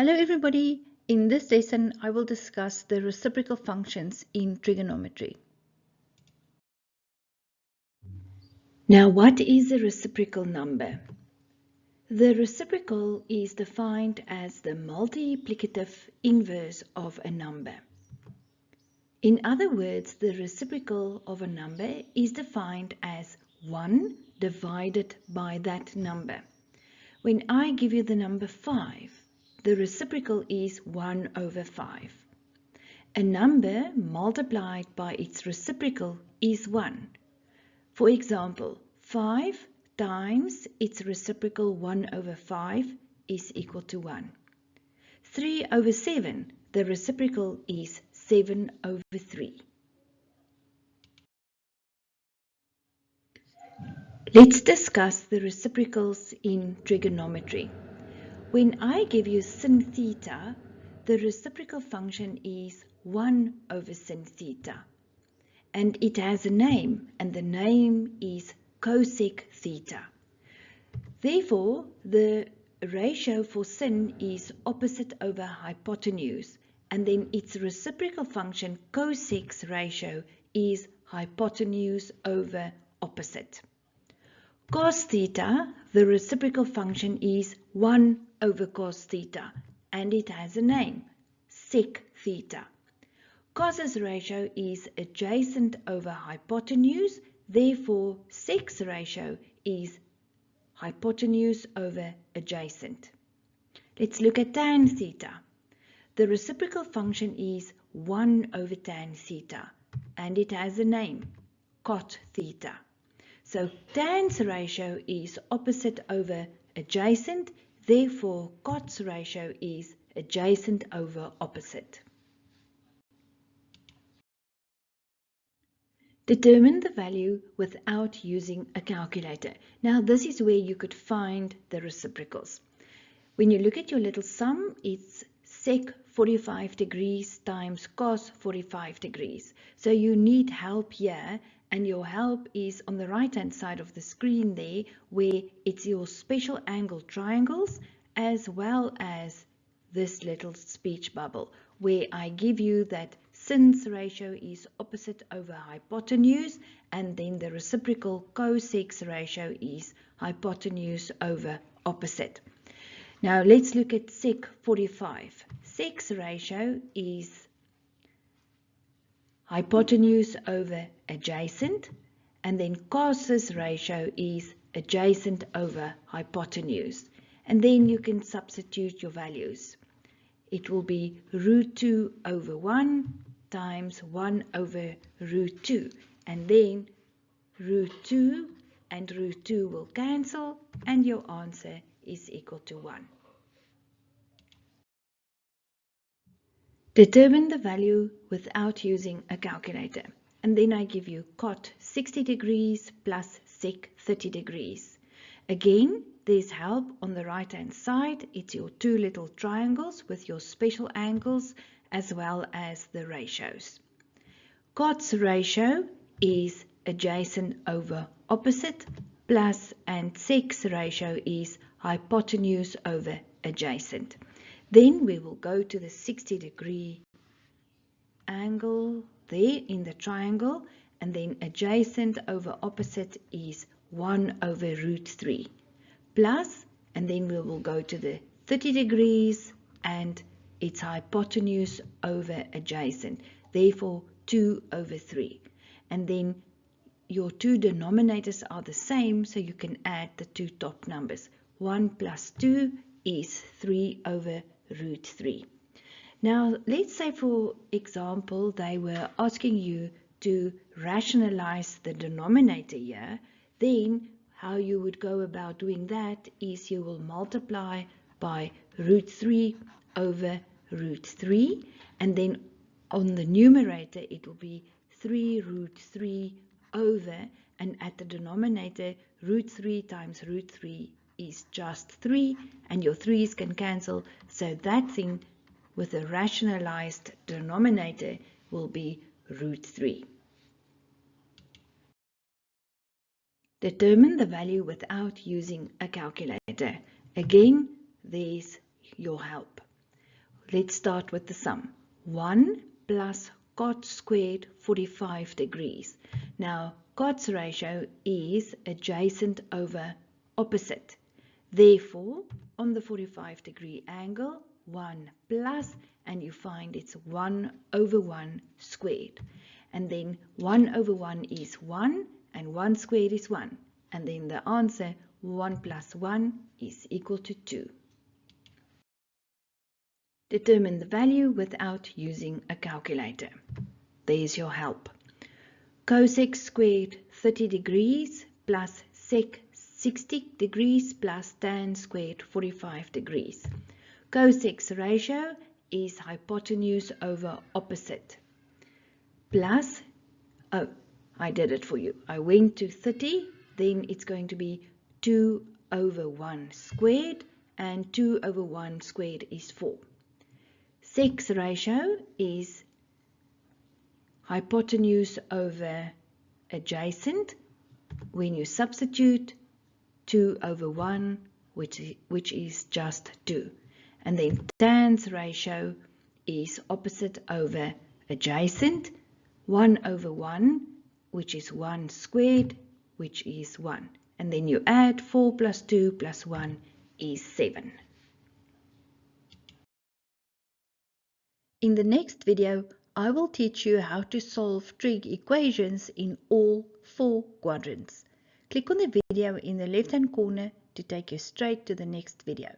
Hello everybody, in this lesson I will discuss the reciprocal functions in trigonometry. Now what is a reciprocal number? The reciprocal is defined as the multiplicative inverse of a number. In other words, the reciprocal of a number is defined as 1 divided by that number. When I give you the number 5, the reciprocal is 1 over 5. A number multiplied by its reciprocal is 1. For example, 5 times its reciprocal 1 over 5 is equal to 1. 3 over 7, the reciprocal is 7 over 3. Let's discuss the reciprocals in trigonometry. When I give you sin theta, the reciprocal function is 1 over sin theta. And it has a name, and the name is cosec theta. Therefore, the ratio for sin is opposite over hypotenuse, and then its reciprocal function cosec's ratio is hypotenuse over opposite. Cos theta, the reciprocal function is 1 over cos theta, and it has a name, sec theta. Cos's ratio is adjacent over hypotenuse, therefore sec's ratio is hypotenuse over adjacent. Let's look at tan theta. The reciprocal function is 1 over tan theta, and it has a name, cot theta. So tan's ratio is opposite over adjacent, therefore cot's ratio is adjacent over opposite. Determine the value without using a calculator. Now this is where you could find the reciprocals. When you look at your little sum, it's sec 45 degrees times cos 45 degrees. So you need help here, and your help is on the right hand side of the screen there, where it's your special angle triangles as well as this little speech bubble where I give you that sin's ratio is opposite over hypotenuse, and then the reciprocal cosec's ratio is hypotenuse over opposite. Now let's look at sec 45. Sec's ratio is hypotenuse over adjacent, and then cos's ratio is adjacent over hypotenuse. And then you can substitute your values. It will be root 2 over 1 times 1 over root 2. And then root 2 and root 2 will cancel, and your answer is equal to 1. Determine the value without using a calculator. And then I give you cot 60 degrees plus sec 30 degrees. Again, there's help on the right hand side. It's your two little triangles with your special angles as well as the ratios. Cot's ratio is adjacent over opposite, plus, and sec's ratio is hypotenuse over adjacent. Then we will go to the 60-degree angle there in the triangle, and then adjacent over opposite is 1 over root 3 plus, and then we will go to the 30 degrees and its hypotenuse over adjacent, therefore 2 over 3. And then your two denominators are the same, so you can add the two top numbers. 1 plus 2 is 3 over root 3. Now let's say, for example, they were asking you to rationalize the denominator here. Then how you would go about doing that is you will multiply by root 3 over root 3, and then on the numerator it will be 3 root 3 over, and at the denominator root 3 times root 3 is just 3, and your 3's can cancel, so that thing with a rationalized denominator will be root 3. Determine the value without using a calculator. Again, there's your help. let's start with the sum. 1 plus cot squared 45 degrees. Now, cot's ratio is adjacent over opposite. Therefore, on the 45 degree angle, 1 plus, and you find it's 1 over 1 squared. And then 1 over 1 is 1, and 1 squared is 1. And then the answer, 1 plus 1 is equal to 2. Determine the value without using a calculator. There's your help. Cosec squared 30 degrees plus sec 60 degrees plus tan squared 45 degrees. Cosec's ratio is hypotenuse over opposite. Plus, oh, I did it for you. I went to 30, then it's going to be 2 over 1 squared, and 2 over 1 squared is 4. Sec's ratio is hypotenuse over adjacent. When you substitute 2 over 1, which is just 2. And then tan's ratio is opposite over adjacent. 1 over 1, which is 1 squared, which is 1. And then you add 4 plus 2 plus 1 is 7. In the next video, I will teach you how to solve trig equations in all 4 quadrants. Click on the video in the left-hand corner to take you straight to the next video.